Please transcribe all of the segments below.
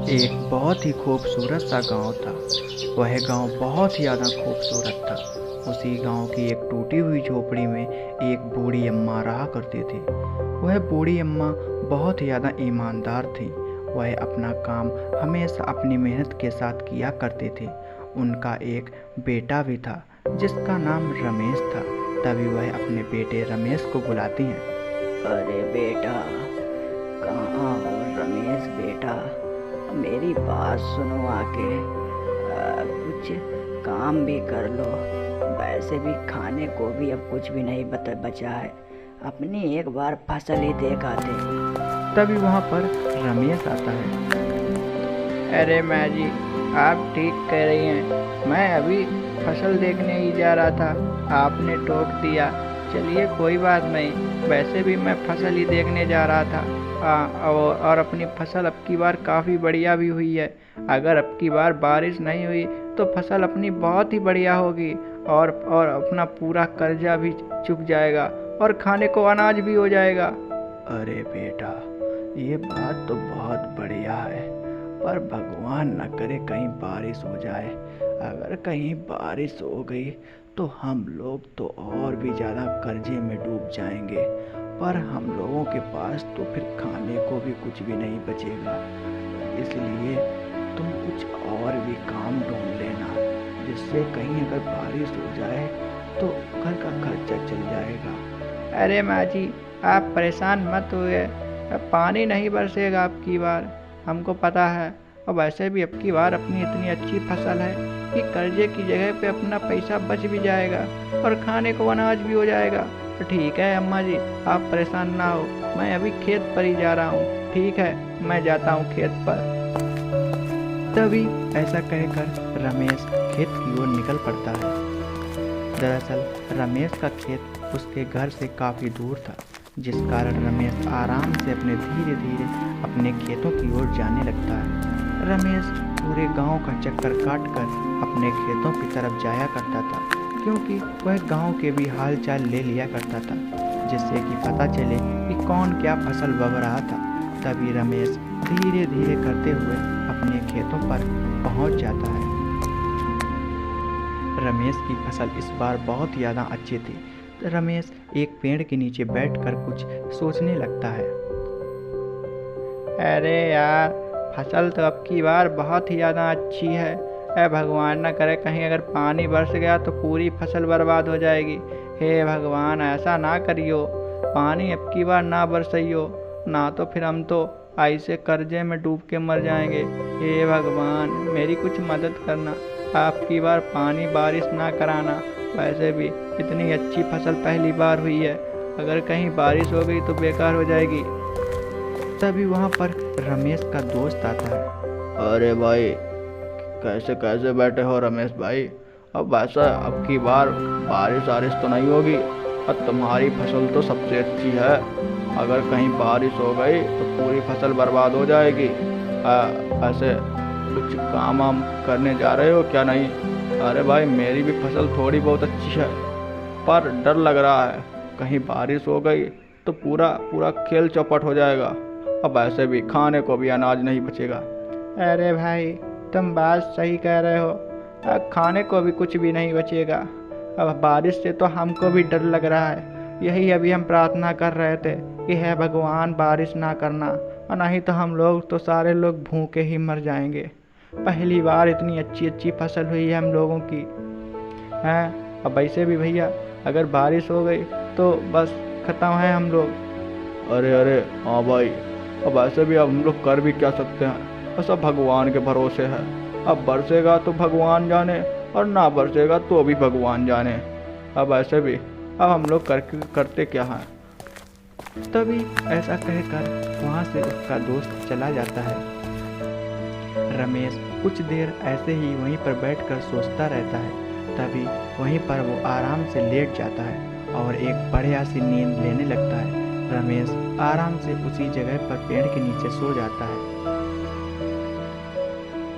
एक बहुत ही खूबसूरत सा गांव था। वह गांव बहुत ही ज़्यादा खूबसूरत था। उसी गांव की एक टूटी हुई झोपड़ी में एक बूढ़ी अम्मा रहा करती थी। वह बूढ़ी अम्मा बहुत ही ज़्यादा ईमानदार थी। वह अपना काम हमेशा अपनी मेहनत के साथ किया करती थी। उनका एक बेटा भी था जिसका नाम रमेश था। तभी वह अपने बेटे रमेश को बुलाती हैं। अरे बेटा, कहाँ हो रमेश बेटा? मेरी बात सुनो आके। कुछ काम भी कर लो। वैसे भी खाने को भी अब कुछ भी नहीं बचा है। अपनी एक बार फसल ही देख आते। तभी वहाँ पर रमेश आता है। अरे माँ जी, आप ठीक कह रही हैं। मैं अभी फसल देखने ही जा रहा था, आपने टोक दिया। चलिए कोई बात नहीं, वैसे भी मैं फसल ही देखने जा रहा था। और अपनी फसल अब की बार काफ़ी बढ़िया भी हुई है। अगर अब की बार बारिश नहीं हुई तो फसल अपनी बहुत ही बढ़िया होगी और अपना पूरा कर्जा भी चुक जाएगा और खाने को अनाज भी हो जाएगा। अरे बेटा, ये बात तो बहुत बढ़िया है, पर भगवान न करे कहीं बारिश हो जाए। अगर कहीं बारिश हो गई तो हम लोग तो और भी ज़्यादा कर्जे में डूब जाएंगे। पर हम लोगों के पास तो फिर खाने को भी कुछ भी नहीं बचेगा। इसलिए तुम कुछ और भी काम ढूंढ लेना, जिससे कहीं अगर बारिश हो जाए तो घर का खर्चा चल जाएगा। अरे माँ जी, आप परेशान मत होइए। अब पानी नहीं बरसेगा अब की बार, हमको पता है। और वैसे भी अब की बार अपनी इतनी अच्छी फसल है कि कर्जे की जगह पे अपना पैसा बच भी जाएगा और खाने को अनाज भी हो जाएगा। तो ठीक है अम्मा जी, आप परेशान ना हो। मैं अभी खेत पर ही जा रहा हूँ। ठीक है, मैं जाता हूँ खेत पर। तभी ऐसा कहकर रमेश खेत की ओर निकल पड़ता है। दरअसल रमेश का खेत उसके घर से काफ़ी दूर था, जिस कारण रमेश आराम से धीरे धीरे अपने खेतों की ओर जाने लगता है। रमेश पूरे गांव का चक्कर काटकर अपने खेतों की तरफ जाया करता था, क्योंकि वह गांव के भी हाल चाल ले लिया करता था, जिससे कि पता चले कि कौन क्या फसल बो रहा था। तभी रमेश धीरे धीरे करते हुए अपने खेतों पर पहुंच जाता है। रमेश की फसल इस बार बहुत ज़्यादा अच्छी थी। तो रमेश एक पेड़ के नीचे बैठकर कुछ सोचने लगता है। अरे यार, फसल तो अब की बार बहुत ही ज़्यादा अच्छी है। अरे भगवान ना करे कहीं अगर पानी बरस गया तो पूरी फसल बर्बाद हो जाएगी। हे भगवान, ऐसा ना करियो। पानी अब की बार ना बरसइयो, ना तो फिर हम तो ऐसे कर्जे में डूब के मर जाएंगे। हे भगवान, मेरी कुछ मदद करना। आपकी बार पानी बारिश ना कराना। वैसे भी इतनी अच्छी फसल पहली बार हुई है, अगर कहीं बारिश हो गई तो बेकार हो जाएगी। तभी वहाँ पर रमेश का दोस्त आता है। अरे भाई, कैसे कैसे बैठे हो रमेश भाई? अब वैसा अब की बार बारिश वारिश तो नहीं होगी और तुम्हारी फसल तो सबसे अच्छी है। अगर कहीं बारिश हो गई तो पूरी फसल बर्बाद हो जाएगी। ऐसे कुछ काम वाम करने जा रहे हो क्या? नहीं? अरे भाई, मेरी भी फसल थोड़ी बहुत अच्छी है, पर डर लग रहा है कहीं बारिश हो गई तो पूरा पूरा खेल चौपट हो जाएगा। अब ऐसे भी खाने को भी अनाज नहीं बचेगा। अरे भाई, तुम बात सही कह रहे हो। अब खाने को भी कुछ भी नहीं बचेगा। अब बारिश से तो हमको भी डर लग रहा है। यही अभी हम प्रार्थना कर रहे थे कि हे भगवान, बारिश ना करना, और नहीं तो हम लोग तो सारे लोग भूखे ही मर जाएंगे। पहली बार इतनी अच्छी अच्छी फसल हुई है हम लोगों की हैं। अब वैसे भी भैया, अगर बारिश हो गई तो बस ख़त्म है हम लोग। अरे अरे हाँ भाई, अब ऐसे भी अब हम लोग कर भी क्या सकते हैं? बस अब भगवान के भरोसे है। अब बरसेगा तो भगवान जाने, और ना बरसेगा तो भी भगवान जाने। अब ऐसे भी अब हम लोग करते क्या हैं? तभी ऐसा कहकर वहाँ से उसका दोस्त चला जाता है। रमेश कुछ देर ऐसे ही वहीं पर बैठकर सोचता रहता है। तभी वहीं पर वो आराम से लेट जाता है और एक बढ़िया सी नींद लेने लगता है। रमेश आराम से उसी जगह पर पेड़ के नीचे सो जाता है।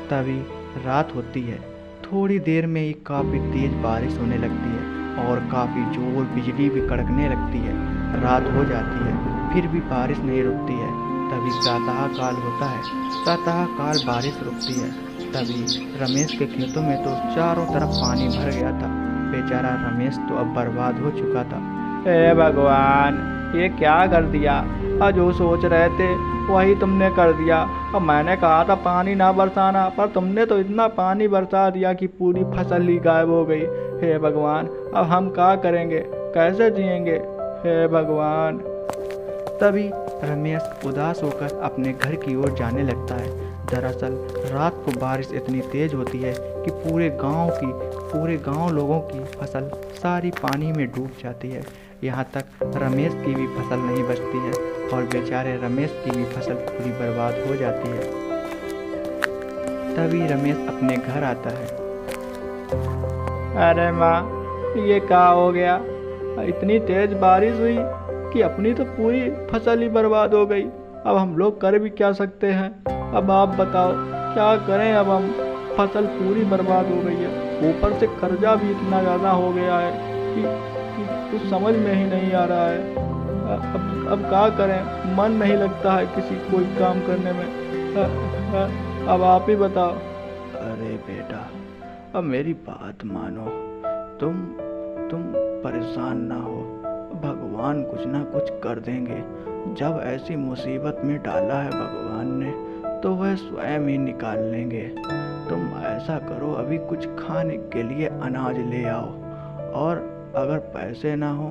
तभी रात होती है। थोड़ी देर में ही काफ़ी तेज बारिश होने लगती है और काफ़ी जोर बिजली भी कड़कने लगती है। रात हो जाती है, फिर भी बारिश नहीं रुकती है। तभी प्रातः काल होता है। प्रातः काल बारिश रुकती है। तभी रमेश के खेतों में तो चारों तरफ पानी भर गया था। बेचारा रमेश तो अब बर्बाद हो चुका था। हे भगवान, ये क्या कर दिया? और जो सोच रहे थे वही तुमने कर दिया। अब मैंने कहा था पानी ना बरसाना, पर तुमने तो इतना पानी बरसा दिया कि पूरी फसल ही गायब हो गई। हे भगवान, अब हम क्या करेंगे? कैसे जिएंगे? हे भगवान। तभी रमेश उदास होकर अपने घर की ओर जाने लगता है। दरअसल रात को बारिश इतनी तेज होती है कि पूरे गांव लोगों की फसल सारी पानी में डूब जाती है। यहाँ तक रमेश की भी फसल नहीं बचती है और बेचारे रमेश की भी फसल पूरी बर्बाद हो जाती है। तभी रमेश अपने घर आता है। अरे माँ, ये क्या हो गया? इतनी तेज बारिश हुई कि अपनी तो पूरी फसल ही बर्बाद हो गई। अब हम लोग कर भी क्या सकते हैं? अब आप बताओ क्या करें? अब हम फसल पूरी बर्बाद हो गई है, ऊपर से कर्जा भी इतना ज़्यादा हो गया है कि कुछ समझ में ही नहीं आ रहा है। अब क्या करें? मन नहीं लगता है किसी कोई काम करने में। अब आप ही बताओ। अरे बेटा, अब मेरी बात मानो। तुम परेशान ना हो, भगवान कुछ ना कुछ कर देंगे। जब ऐसी मुसीबत में डाला है भगवान ने, तो वह स्वयं ही निकाल लेंगे। तुम ऐसा करो, अभी कुछ खाने के लिए अनाज ले आओ, और अगर पैसे ना हो।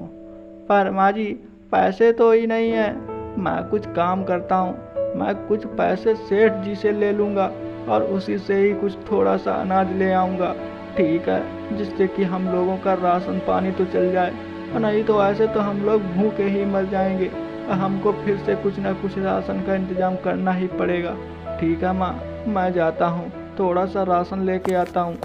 पर माँ जी, पैसे तो ही नहीं है। मैं कुछ काम करता हूँ, मैं कुछ पैसे सेठ जी से ले लूँगा और उसी से ही कुछ थोड़ा सा अनाज ले आऊँगा, ठीक है? जिससे कि हम लोगों का राशन पानी तो चल जाए, और नहीं तो ऐसे तो हम लोग भूखे ही मर जाएंगे। हमको फिर से कुछ ना कुछ राशन का इंतजाम करना ही पड़ेगा। ठीक है माँ, मैं जाता हूँ, थोड़ा सा राशन लेके आता हूँ।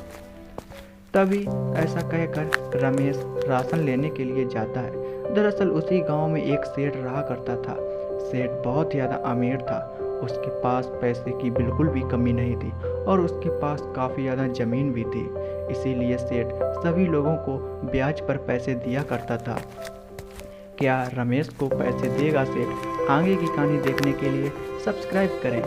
तभी ऐसा कहकर रमेश राशन लेने के लिए जाता है। दरअसल उसी गांव में एक सेठ रहा करता था। सेठ बहुत ज़्यादा अमीर था। उसके पास पैसे की बिल्कुल भी कमी नहीं थी और उसके पास काफ़ी ज़्यादा ज़मीन भी थी। इसीलिए सेठ सभी लोगों को ब्याज पर पैसे दिया करता था। क्या रमेश को पैसे देगा सेठ? आगे की कहानी देखने के लिए सब्सक्राइब करें।